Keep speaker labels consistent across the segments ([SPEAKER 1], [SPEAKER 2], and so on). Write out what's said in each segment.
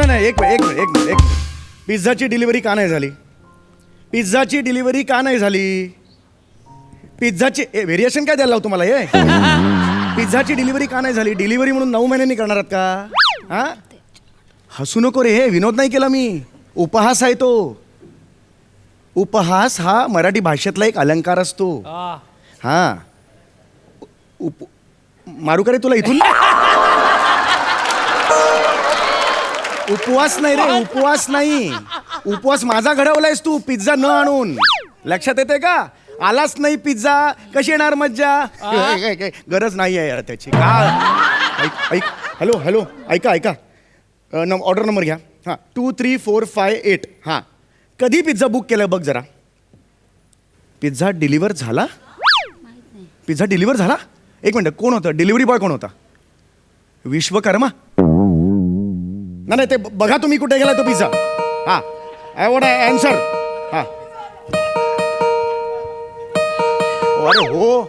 [SPEAKER 1] नाही एक minute. पिझ्झाची delivery का नाही झाली? पिझ्झाची डिलिव्हरी का नाही झाली? पिझ्झाची व्हेरिएशन काय द्यायला लावतो तुम्हाला हे? पिझ्झाची डिलिव्हरी का नाही झाली? डिलिव्हरी म्हणून 9 महिन्यांनी करणार आहात का? हा, हसू नको रे, हे विनोद नाही केला मी, उपहास आहे तो. उपहास हा मराठी भाषेतला एक अलंकार असतो. हा, मारू का रे तुला इथून? उपवास नाही रे, उपवास नाही. उपवास माझा घडवलायस तू, पिझ्झा न आणून. लक्षात येते का? आलाच नाही पिझ्झा, कशी येणार मज्जा? गरज नाही आहे यार त्याची. का ऐक, हॅलो ऐका ऑर्डर नंबर घ्या. हां, 23458. हां, कधी पिझ्झा बुक केला बघ जरा. पिझ्झा डिलिव्हर झाला? पिझ्झा डिलिव्हर झाला? एक मिनिट, कोण होतं डिलिव्हरी बॉय? कोण होता? विश्वकर्मा? नाही ते बघा तुम्ही कुठे गेला तो पिझ्झा. हां, आय वॉन्ट आन्सर. हां, अरे हो,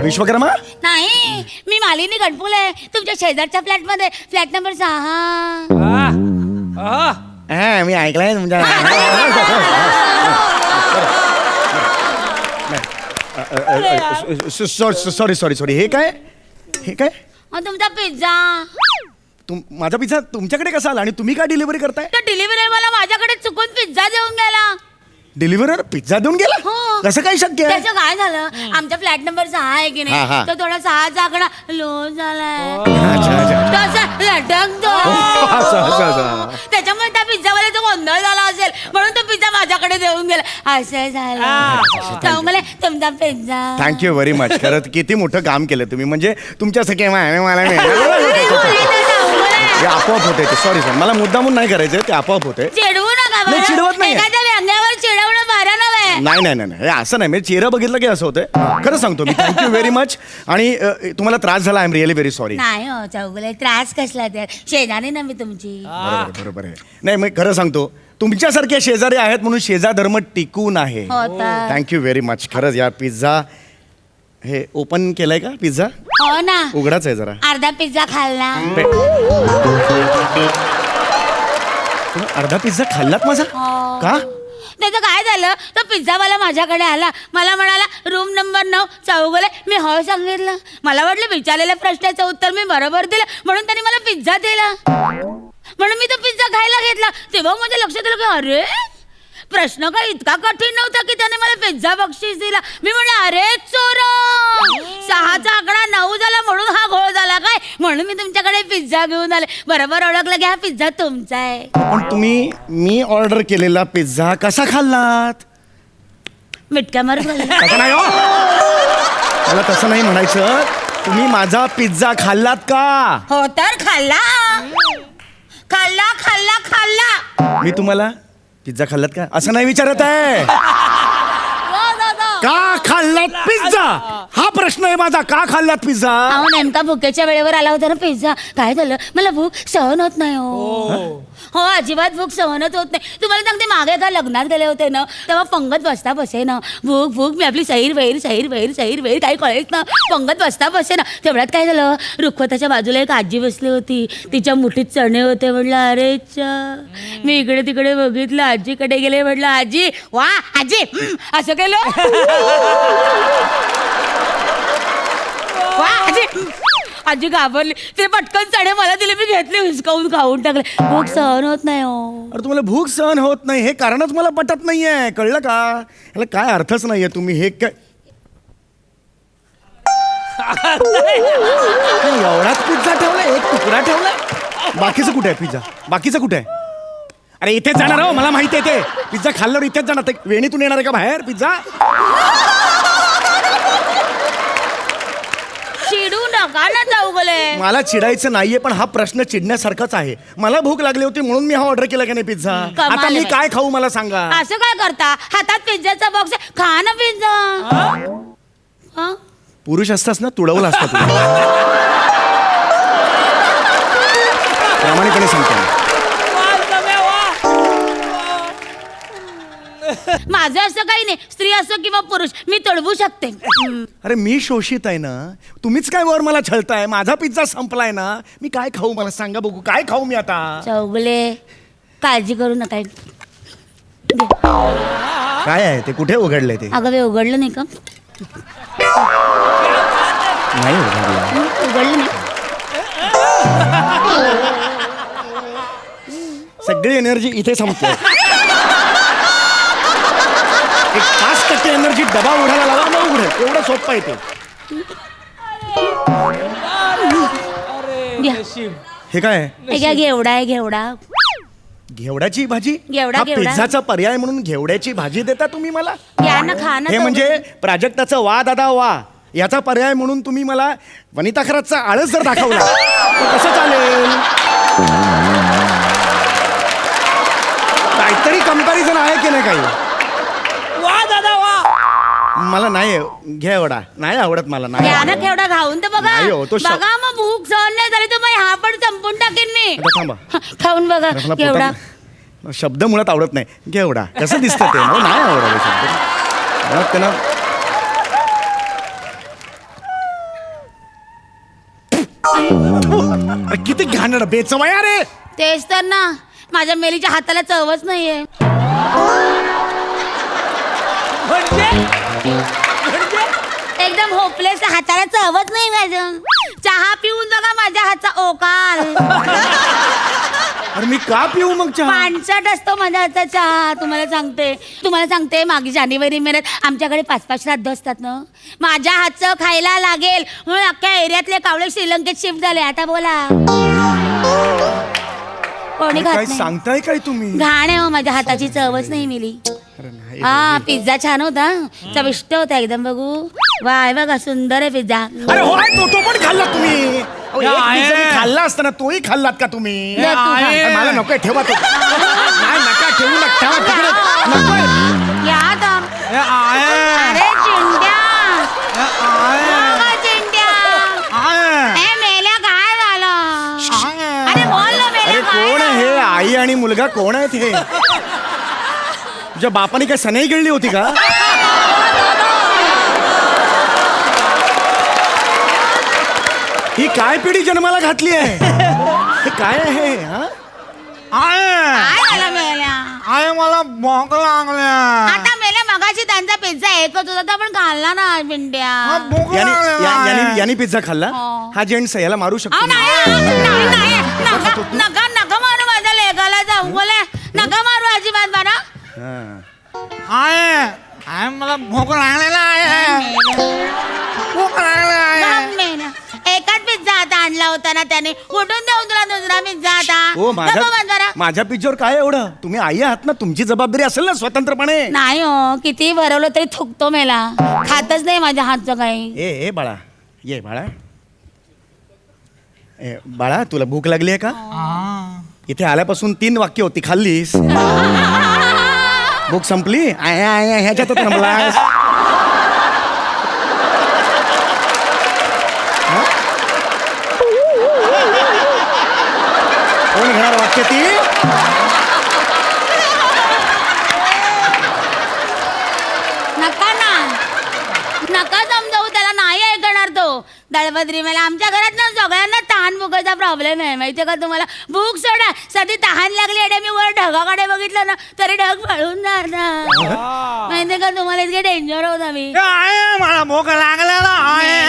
[SPEAKER 1] विश्वकर्मा
[SPEAKER 2] नाही, मी मालिनी गणपुले, तुमच्या शेजारच्या फ्लॅटमध्ये, फ्लॅट नंबर 6.
[SPEAKER 1] मी ऐकलंय तुमच्या. सॉरी हे काय?
[SPEAKER 2] तुमचा पिझ्झा.
[SPEAKER 1] माझा पिझ्झा तुमच्याकडे कसा आला आणि तुम्ही काय डिलिव्हरी करताय?
[SPEAKER 2] तो डिलिव्हरी मला माझ्याकडे चुकून पिझ्झा देऊन गेला.
[SPEAKER 1] डिलिव्हरर पिझ्झा देऊन गेला?
[SPEAKER 2] हो.
[SPEAKER 1] कसं काय शक्य आहे?
[SPEAKER 2] त्याचं काय झालं, आमच्या फ्लॅट नंबर 6 आहे की नाही, तो थोडा 6चा आकडा लो झालाय. त्याच्यामुळे त्या पिझ्झावाल्याचा गोंधळ झाला असेल, म्हणून तो पिझ्झा माझ्याकडे देऊन गेला. असं झालं. चांगलं तुमचा पिझ्झा.
[SPEAKER 1] Thank you very much. खरंच किती मोठं काम केलं तुम्ही, म्हणजे तुमच्यासाठी मला आपोआप होते ते. सॉरी मला मुद्दामून नाही करायचं, ते आपोआप होते.
[SPEAKER 2] चिडवू नका.
[SPEAKER 1] नाही, चिडवत नाही.
[SPEAKER 2] एखाद्या व्यंग्यावर चिडवणं बरं नव्हे.
[SPEAKER 1] नाही असं नाही, मी चेहरा बघितलं की असं होतं. खरं सांगतो मी. Thank you very much. आणि तुम्हाला त्रास झाला, I am really very sorry.
[SPEAKER 2] नाही हो चौगुले, त्रास कसला त्या शेजारी ना मी तुमची.
[SPEAKER 1] बरोबर आहे. नाही मी खरं सांगतो, तुमच्यासारखे शेजारी आहेत म्हणून शेजार धर्म टिकून आहे. Thank you very much. खरंच यार, पिझ्झा हे ओपन केलंय का? पिझ्झा
[SPEAKER 2] हो ना,
[SPEAKER 1] उघडाच आहे जरा.
[SPEAKER 2] अर्धा पिझ्झा खाल्ला.
[SPEAKER 1] अर्धा पिझ्झा खाल्लात माझा? का?
[SPEAKER 2] त्याचं काय झालं, तो पिझ्झावाला माझ्याकडे आला, मला म्हणाला रूम नंबर 9 चौगुले. मी हो सांगितलं. मला वाटलं विचारलेल्या प्रश्नाचं उत्तर मी बरोबर दिलं, म्हणून त्याने मला पिझ्झा दिला. म्हणून मी तो पिझ्झा खायला घेतला. तेव्हा माझ्या लक्षात आलं की अरे, प्रश्न काय इतका कठीण नव्हता की त्याने मला पिझ्झा बक्षीस दिला. मी म्हणलं अरे चोर, 6चा आकडा 9 झाला म्हणून हा घोळ झाला काय, म्हणून मी तुमच्याकडे पिझ्झा घेऊन आले. बरोबर ओळखलं की हा पिझ्झा तुमचा आहे.
[SPEAKER 1] पण तुम्ही मी ऑर्डर केलेला पिझ्झा कसा खाल्लात?
[SPEAKER 2] मिटक्या मार.
[SPEAKER 1] तसं नाही हो, मला तसं नाही म्हणायचं. तुम्ही माझा पिझ्झा खाल्लात का?
[SPEAKER 2] हो तर खाल्ला.
[SPEAKER 1] मी तुम्हाला पिझ्झा खाल्लात का असं नाही विचारत आहे. का खाल्लात पिझ्झा हा प्रश्न आहे माझा. का खाल्लात पिझ्झा?
[SPEAKER 2] अहो नेमका भुकेच्या वेळेवर आला होता ना पिझ्झा. काय झालं, मला भूक सहन होत नाही. हो अजिबात भूक सहनच होत नाही. तुम्हाला सांगते, मागे एका लग्नात गेले होते ना, तेव्हा पंगत बसता बसे ना. भूक मी आपली सैर वैर काही कळेच ना. पंगत बसता बसे ना. तेवढ्यात काय झालं, रुखवताच्या बाजूला एक आजी बसली होती. तिच्या मुठीत चणे होते. म्हटलं अरे मी इकडे तिकडे बघितलं, आजीकडे गेले. म्हटलं आजी वा आजी, असं केलं. वा आजी घाबरली. ते पटकन चणे मला दिले, मी घेतले, हिसकावून खाऊन टाकले. भूक सहन होत नाही हो.
[SPEAKER 1] अरे तुम्हाला भूक सहन होत नाही हे कारणच मला पटत नाहीये, कळलं का? ह्याला काय अर्थच नाहीये. तुम्ही हे काय एवढाच पिझ्झा ठेवला, एक तुकडा ठेवला, बाकीचं कुठे आहे पिझ्झा? बाकीचं कुठे आहे? अरे इथेच जाणार हो, मला माहिती आहे. ते पिझ्झा खाल्ल्यावर इथेच जाणार. वेणीतून येणार आहे का बाहेर पिझ्झा?
[SPEAKER 2] चिडू नका ना चौगुले.
[SPEAKER 1] मला चिडायचं नाहीये, पण हा प्रश्न चिडण्यासारखाच आहे. मला भूक लागली होती म्हणून मी हा ऑर्डर केला की नाही पिझ्झा. आता मी काय खाऊ मला सांगा.
[SPEAKER 2] असं काय करता, हातात पिझ्झाचा बॉक्स आहे, खा ना पिझ्झा.
[SPEAKER 1] पुरुष असतास ना, तुडवला असता तुला. प्रामाणिकपणे सांगतो.
[SPEAKER 2] माझं असं काही नाही, स्त्री असो किंवा पुरुष मी तळवू शकते.
[SPEAKER 1] अरे मी शोषित आहे ना, तुम्हीच काय वर मला छळताय. माझा पिझ्झा संपलाय ना, मी काय खाऊ मला सांगा बघू, काय खाऊ मी आता.
[SPEAKER 2] चौगले काळजी करू नका.
[SPEAKER 1] काय आहे ते, कुठे उघडलंय ते?
[SPEAKER 2] अगं वे उघडलं नाही का?
[SPEAKER 1] नाही उघडलं.
[SPEAKER 2] उघडलं नाही.
[SPEAKER 1] सगळी एनर्जी इथे संपते. एक 5% एनर्जी डबा उघडायला लावा, मग उघडेल. एवढं सोपं आहे ते.
[SPEAKER 2] घ्या.
[SPEAKER 1] हे काय आहे?
[SPEAKER 2] हे घ्या, घेवडा आहे घेवडा.
[SPEAKER 1] घेवड्याची भाजी?
[SPEAKER 2] घेवडा,
[SPEAKER 1] हा
[SPEAKER 2] घेवडा.
[SPEAKER 1] पिझ्झाचा पर्याय म्हणून घेवड्याची भाजी देता तुम्ही मला?
[SPEAKER 2] घ्या ना, खा ना.
[SPEAKER 1] हे म्हणजे प्राजक्ताचं वा दादा वा याचा पर्याय म्हणून तुम्ही मला वनिता खरातचा आळस जर दाखवला तर कसं चालेल? काहीतरी कंपॅरिझन आहे की नाही काही?
[SPEAKER 3] वा दादा वा.
[SPEAKER 1] मला नाही घेवडा नाही आवडत मला. नाही
[SPEAKER 2] घ्या ना घेवडा, खाऊन तर बघा.
[SPEAKER 1] नाही हो, तो
[SPEAKER 2] बघा मग भूक सहन नाही झाली तर मग हा पण संपून टाकेन मी.
[SPEAKER 1] आता थांबा.
[SPEAKER 2] खाऊन बघा
[SPEAKER 1] मला
[SPEAKER 2] घेवडा.
[SPEAKER 1] शब्द मुळात आवडत नाही. घेवडा कसं दिसतं ते, मला नाही आवडत हे शब्द. मला त्यांना अरे किती घाणेरडं बेचवय रे.
[SPEAKER 2] तेच तर ना, माझ्या मेलीच्या हाताला चवच नाहीये. एकदम होपलेस, हाताला चवच नाही माझं. चहा पिऊन बघा माझ्या हातचा ओकाल.
[SPEAKER 1] अरे मी का पिऊ मग चहा?
[SPEAKER 2] पानसट असतो माझ्या हातचा चहा. तुम्हाला सांगते मागे जानेवारी महिन्यात आमच्याकडे 5-5 श्राद्ध असतात ना. माझ्या हातचं खायला लागेल म्हणून अख्ख्या एरियातले कावळे श्रीलंकेत शिफ्ट झाले. आता बोला कोणी खात
[SPEAKER 1] काय
[SPEAKER 2] नाही.
[SPEAKER 1] सांगताय काय तुम्ही?
[SPEAKER 2] घाण आहे हो, माझ्या हाताची चवच नाही मिली.
[SPEAKER 1] अरे नाही.
[SPEAKER 2] हा पिझ्झा छान होता, चविष्ट होता एकदम. बघू वाय बघा, सुंदर आहे पिझ्झा.
[SPEAKER 1] अरे हो आहे, तो पण खाल्ला तुम्ही. अहो, एक
[SPEAKER 3] आहे.
[SPEAKER 1] पिझ्झा मी खाल्ला असताना तोही खाल्लात का तुम्ही?
[SPEAKER 2] दे तू खा.
[SPEAKER 1] अरे मला नकोय, ठेवा तो. नाही नका ठेवू नका, ठेवा तिकडे. नकोय.
[SPEAKER 2] या आता. अरे चिंट्या, बघा चिंट्या. ए, मेल्या काय झालं? अरे बोल ना,
[SPEAKER 1] अरे
[SPEAKER 2] मेल्या काय
[SPEAKER 1] कोण आहे हे?
[SPEAKER 2] झालं?
[SPEAKER 1] आई आणि मुलगा कोण आहेत हे? तुझ्या बापाने काय सनई गिळली होती का? ही काय पिढी जन्माला घातली आहे? हे काय आहे हा?
[SPEAKER 2] काय झालं मेल्या?
[SPEAKER 3] आय मला भूक लागल्या.
[SPEAKER 2] आता मेल्या मगाशी त्यांचा पिझ्झा एकच होता तर पण खाल्ला ना पिंट्या.
[SPEAKER 3] भूक
[SPEAKER 1] याने पिझ्झा खाल्ला?
[SPEAKER 2] हो.
[SPEAKER 1] हा जेंट्स याला मारू
[SPEAKER 2] अहो,
[SPEAKER 1] शकतो.
[SPEAKER 2] नाही, नका मारू माझ्या लेकाला. जाऊ बोले नका मारू अजिबात बरा.
[SPEAKER 1] हा.
[SPEAKER 3] आय मला भूक लागलेला आहे. भूक लागलेला आहे.
[SPEAKER 2] एकाच पिझ्झा आता आणला होता ना त्याने. कुठून देऊ तुला दुसरा पिझ्झा आता?
[SPEAKER 1] हो
[SPEAKER 2] नको बंद करा.
[SPEAKER 1] माझ्या पिझ्झावर काय एवढं? तुम्ही आई आहात ना, तुमची जबाबदारी असेल ना स्वतंत्रपणे.
[SPEAKER 2] नाही हो, किती भरवलं तरी थुकतो मेला. खातच नाही माझ्या हातचं काही.
[SPEAKER 1] ए बाळा, ये बाळा. बाळा तुला भूक लागली आहे का? इथे आल्यापासून 3 वाक्य होती, खाल्लीस? भूक संपली? ह्याच्यातच थांबलास. कोण घेणार वाक्य ती?
[SPEAKER 2] नका समजावू त्याला, नाही ऐकणार तो. दळभद्री मला आमच्या घरात ना सगळ्यांना तहान भुकाचा प्रॉब्लेम आहे माहितीये का तुम्हाला? भूक सोडा, साधी तहान लागली अडे मी वर ढगाकडे बघितलं ना तरी ढग पळून जाणार. माहितीये का तुम्हाला? इतके डेंजर होता मी.
[SPEAKER 3] मला भूक लागलेला आहे.